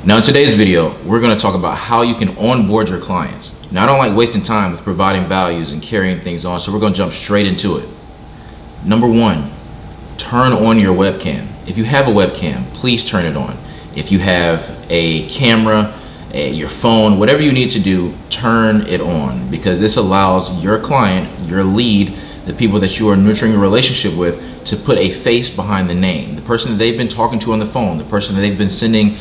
Now in today's video, we're going to talk about how you can onboard your clients. Now I don't like wasting time with providing values and carrying things on, so we're going to jump straight into it. Number one, turn on your webcam. If you have a webcam, please turn it on. If you have a camera, your phone, whatever you need to do, turn it on, because this allows your client, your lead, the people that you are nurturing a relationship with, to put a face behind the name. The person that they've been talking to on the phone, the person that has been sending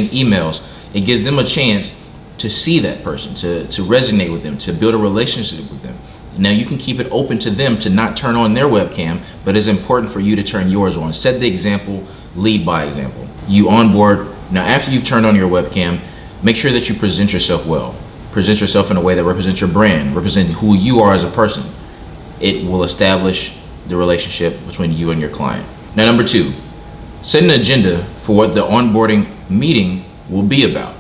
emails, it gives them a chance to see that person, to resonate with them, to build a relationship with them. Now you can keep it open to them to not turn on their webcam, but it's important for you to turn yours on. Set the example, lead by example. You onboard. Now after you've turned on your webcam, make sure that you present yourself well. Present yourself in a way that represents your brand, represent who you are as a person. It will establish the relationship between you and your client. Now, number two, set an agenda for what the onboarding meeting will be about.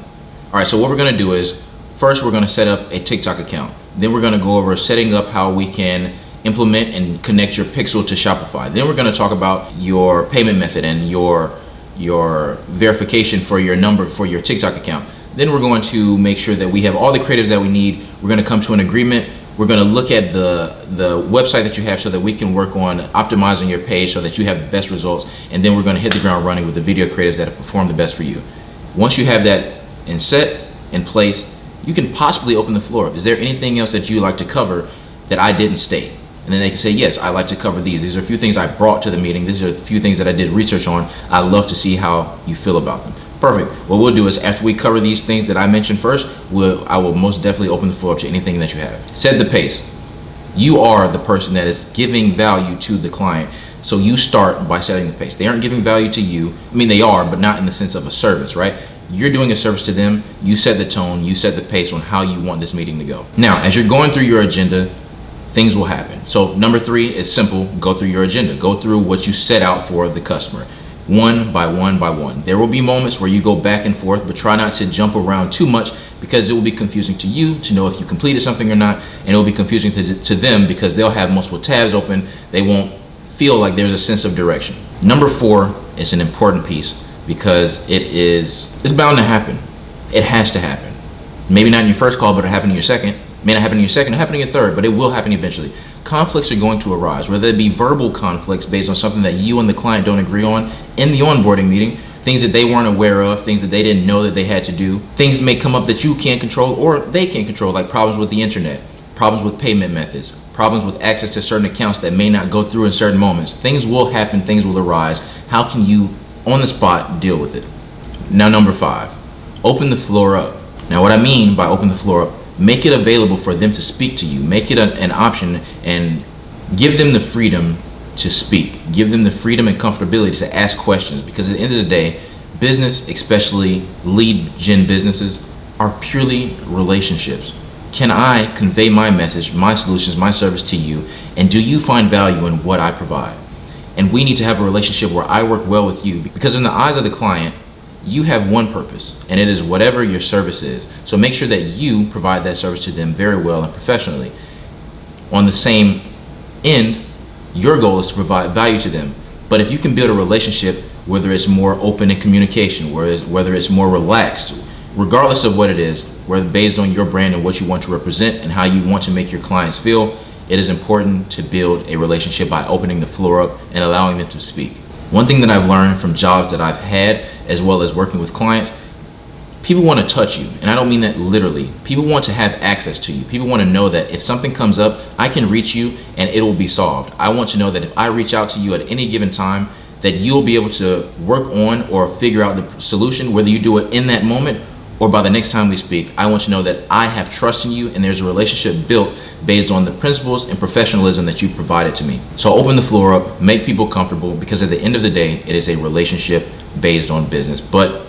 All right, so what we're gonna do is, first we're gonna set up a TikTok account. Then we're gonna go over setting up how we can implement and connect your pixel to Shopify. Then we're gonna talk about your payment method and your verification for your number for your TikTok account. Then we're going to make sure that we have all the creatives that we need. We're gonna come to an agreement. We're going to look at the website that you have so that we can work on optimizing your page so that you have the best results. And then we're going to hit the ground running with the video creatives that perform the best for you. Once you have that in place, you can possibly open the floor up. Is there anything else that you like to cover that I didn't state? And then they can say, yes, I like to cover these. These are a few things I brought to the meeting. These are a few things that I did research on. I'd love to see how you feel about them. Perfect. What we'll do is, after we cover these things that I mentioned first, I will most definitely open the floor up to anything that you have. Set the pace. You are the person that is giving value to the client. So you start by setting the pace. They aren't giving value to you. I mean, they are, but not in the sense of a service, right? You're doing a service to them. You set the tone, you set the pace on how you want this meeting to go. Now, as you're going through your agenda, things will happen. So number three is simple. Go through your agenda. Go through what you set out for the customer. One by one by one. There will be moments where you go back and forth, but try not to jump around too much, because it will be confusing to you to know if you completed something or not, and it will be confusing to them because they'll have multiple tabs open. They won't feel like there's a sense of direction. Number four is an important piece, because it's bound to happen. It has to happen. Maybe not in your first call, but it'll happen in your second. May not happen in your second, it'll happen in your third, but it will happen eventually. Conflicts are going to arise, whether it be verbal conflicts based on something that you and the client don't agree on in the onboarding meeting, things that they weren't aware of, things that they didn't know that they had to do. Things may come up that you can't control or they can't control, like problems with the internet, problems with payment methods, problems with access to certain accounts that may not go through in certain moments. Things will happen, things will arise. How can you, on the spot, deal with it? Now, number five, open the floor up. Now, what I mean by open the floor up, make it available for them to speak to you. Make it an option, and give them the freedom to speak. Give them the freedom and comfortability to ask questions, because at the end of the day, business, especially lead gen businesses, are purely relationships. Can I convey my message, my solutions, my service to you, and do you find value in what I provide? And we need to have a relationship where I work well with you, because in the eyes of the client, you have one purpose, and it is whatever your service is. So make sure that you provide that service to them very well and professionally. On the same end, your goal is to provide value to them. But if you can build a relationship, whether it's more open in communication, whether it's more relaxed, regardless of what it is, whether based on your brand and what you want to represent and how you want to make your clients feel, it is important to build a relationship by opening the floor up and allowing them to speak. One thing that I've learned from jobs that I've had, as well as working with clients, people want to touch you. And I don't mean that literally. People want to have access to you. People want to know that if something comes up, I can reach you and it will be solved. I want to know that if I reach out to you at any given time, that you'll be able to work on or figure out the solution, whether you do it in that moment or by the next time we speak. I want to know that I have trust in you and there's a relationship built based on the principles and professionalism that you provided to me. So open the floor up, make people comfortable, because at the end of the day, it is a relationship based on business. But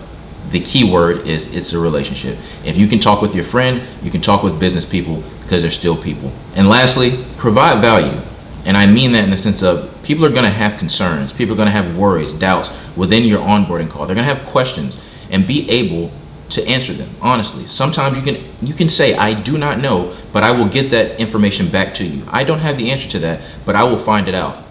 the key word is it's a relationship. If you can talk with your friend, you can talk with business people, because they're still people. And lastly, provide value. And I mean that in the sense of, people are gonna have concerns, people are gonna have worries, doubts within your onboarding call. They're gonna have questions, and be able to answer them honestly. Sometimes you can say, I do not know, but I will get that information back to you. I don't have the answer to that, but I will find it out.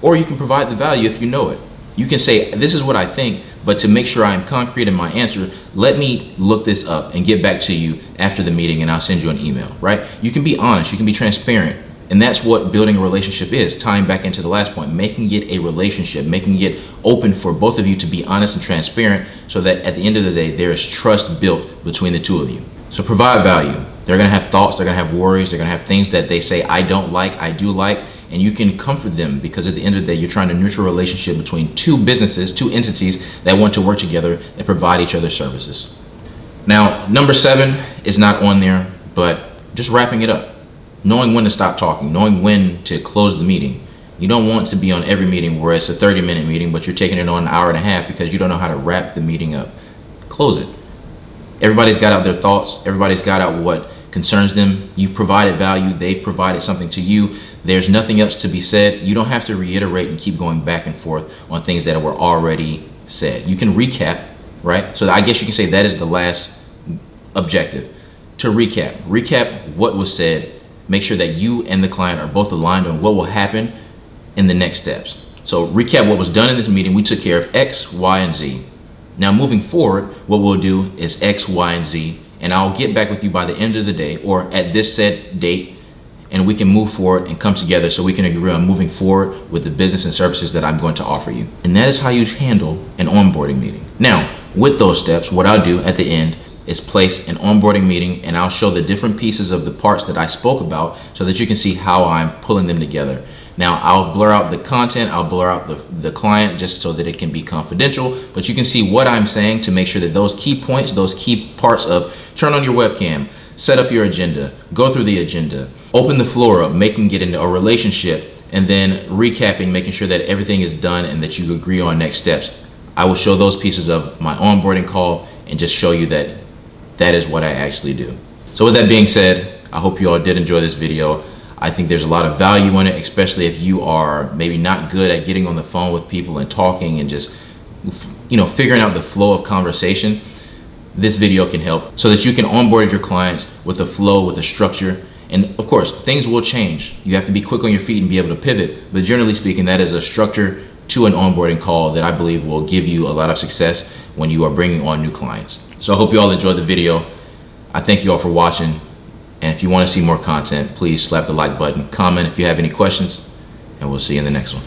Or you can provide the value if you know it. You can say, this is what I think, But to make sure I'm concrete in my answer, let me look this up and get back to you after the meeting, and I'll send you an email, right? You can be honest, you can be transparent. And that's what building a relationship is, tying back into the last point, making it a relationship, making it open for both of you to be honest and transparent, so that at the end of the day, there is trust built between the two of you. So provide value. They're gonna have thoughts, they're gonna have worries, they're gonna have things that they say, I don't like, I do like, and you can comfort them, because at the end of the day, you're trying to nurture a relationship between two businesses, two entities that want to work together and provide each other services. Now, number 7 is not on there, but just wrapping it up. Knowing when to stop talking, knowing when to close the meeting. You don't want to be on every meeting where it's a 30-minute meeting, but you're taking it on an hour and a half because you don't know how to wrap the meeting up. Close it. Everybody's got out their thoughts. Everybody's got out what concerns them. You've provided value. They've provided something to you. There's nothing else to be said. You don't have to reiterate and keep going back and forth on things that were already said. You can recap, right? So I guess you can say that is the last objective. To recap what was said. Make sure that you and the client are both aligned on what will happen in the next steps. So recap what was done in this meeting. We took care of X, Y, and Z. Now moving forward, what we'll do is X, Y, and Z, and I'll get back with you by the end of the day or at this set date, and we can move forward and come together so we can agree on moving forward with the business and services that I'm going to offer you. And that is how you handle an onboarding meeting. Now, with those steps, what I'll do at the end is place an onboarding meeting, and I'll show the different pieces of the parts that I spoke about so that you can see how I'm pulling them together. Now, I'll blur out the content, I'll blur out the client just so that it can be confidential, but you can see what I'm saying to make sure that those key points, those key parts of turn on your webcam, set up your agenda, go through the agenda, open the floor up, making it into a relationship, and then recapping, making sure that everything is done and that you agree on next steps. I will show those pieces of my onboarding call and just show you that that is what I actually do. So with that being said, I hope you all did enjoy this video. I think there's a lot of value in it, especially if you are maybe not good at getting on the phone with people and talking and just, figuring out the flow of conversation. This video can help so that you can onboard your clients with a flow, with a structure. And of course, things will change. You have to be quick on your feet and be able to pivot. But generally speaking, that is a structure to an onboarding call that I believe will give you a lot of success when you are bringing on new clients. So I hope you all enjoyed the video. I thank you all for watching. And if you want to see more content, please slap the like button, comment if you have any questions, and we'll see you in the next one.